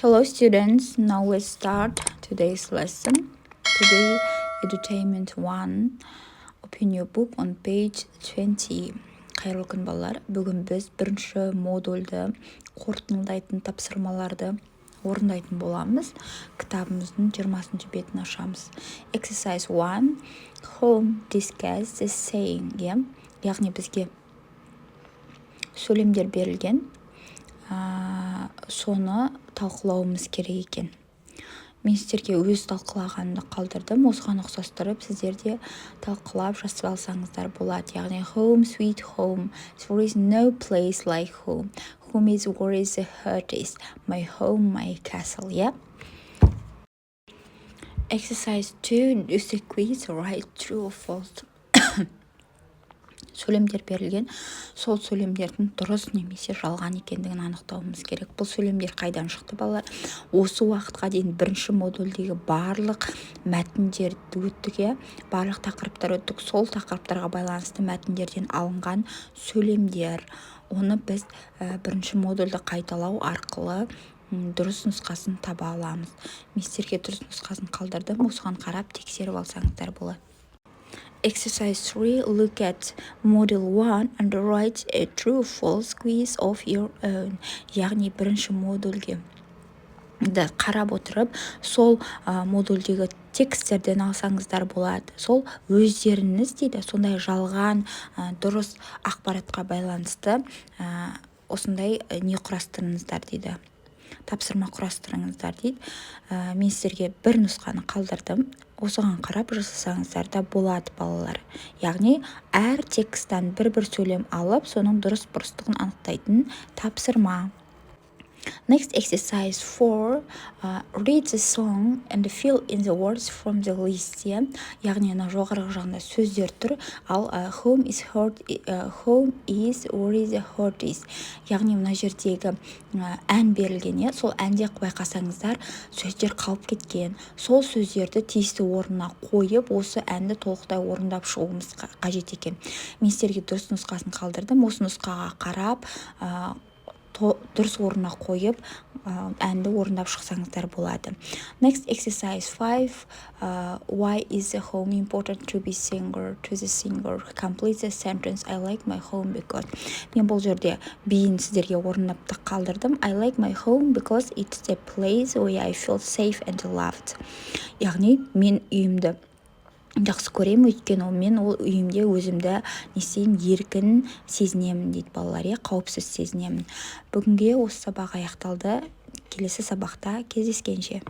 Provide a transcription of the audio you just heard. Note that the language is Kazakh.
Hello students, now let's start today's lesson. Today, Edutainment 1. Open your book on page 20. Қайырлы күн балалар. Бүгін біз бірінші модульді қорытындылайтын тапсырмаларды орындайтын боламыз. Кітабымыздың 20 бетін ашамыз. Exercise 1. Home discuss the saying. Яғни бізге сөйлемдер берілген. Соны талқылауымыз керек екен. Мен сіздерге өз талқылағанды қалдырдым. Осыған ұқсастырып, сіздер де талқылап жазып алсаңыздар болады. Яғни home sweet home. There is no place like home. Home is where is the heart is. My home, my castle. Exercise 2. Use the quiz. Write true or false. Сөйлемдер берілген, сол сөйлемдердің дұрыс немесе жалған екендігін анықтауымыз керек. Бұл сөйлемдер қайдан шықты балалар? Осы уақытқа дейін бірінші модульдегі барлық мәтіндерді өттік, барлық тақырыптар өттік. Сол тақырыптарға байланысты мәтіндерден алынған сөйлемдер. Оны біз бірінші модульді қайталау арқылы дұрыс нұсқасын таба аламыз. Мен сіздерге дұрыс нұсқасын қалдырдым. Осыған қарап тексеріп алсаңыздар болады. Exercise 3. Look at model 1 and write a true or false quiz of your own. Яғни бірінші модульге қарап отырып, сол модульдегі тексттерден алсаңыздар болады. Сол өздеріңіз дейді, сондай жалған дұрыс ақпаратқа байланысты осындай не құрастырыңыздар дейді. Тапсырма құрастырыңыздар дейді. Мен сіздерге бір нұсқаны қалдырдым. Осыған қарап жасасаңыздар да болады балалар. Яғни әр тексттан бір сөйлем алып, соның дұрыс бұрыстығын анықтайтын тапсырма. Next exercise 4. Read the song and fill in the words from the list. Яғни жоғарғы жағында сөздер тұр. Ал home is where is the heart is. Яғни мына жердегі ән берілген, сол әнде байқасаңыздар сөздер қалып кеткен. Сол сөздерді тиісті орнына қойып, осы әнді толықтай орындап шығуымыз қажет екен. Мен сіздерге дұрыс нұсқасын қалдырдым. Осы нұсқаға қарап дұрыс орнына қойып, әнді орындап шықсаңыздар болады. Next exercise 5. Why is the home important to the singer? Complete the sentence. I like my home because. Мен бұл жерде бейін сіздерге орындап қалдырдым. I like my home because it's the place where I feel safe and loved. Яғни мен үйімді жақсы көремін, өйткені мен ол үйімде өзімді еркін сезінемін дейді балалар, қауіпсіз сезінемін. Бүгінге осы сабақ аяқталды. Келесі сабақта кездескенше.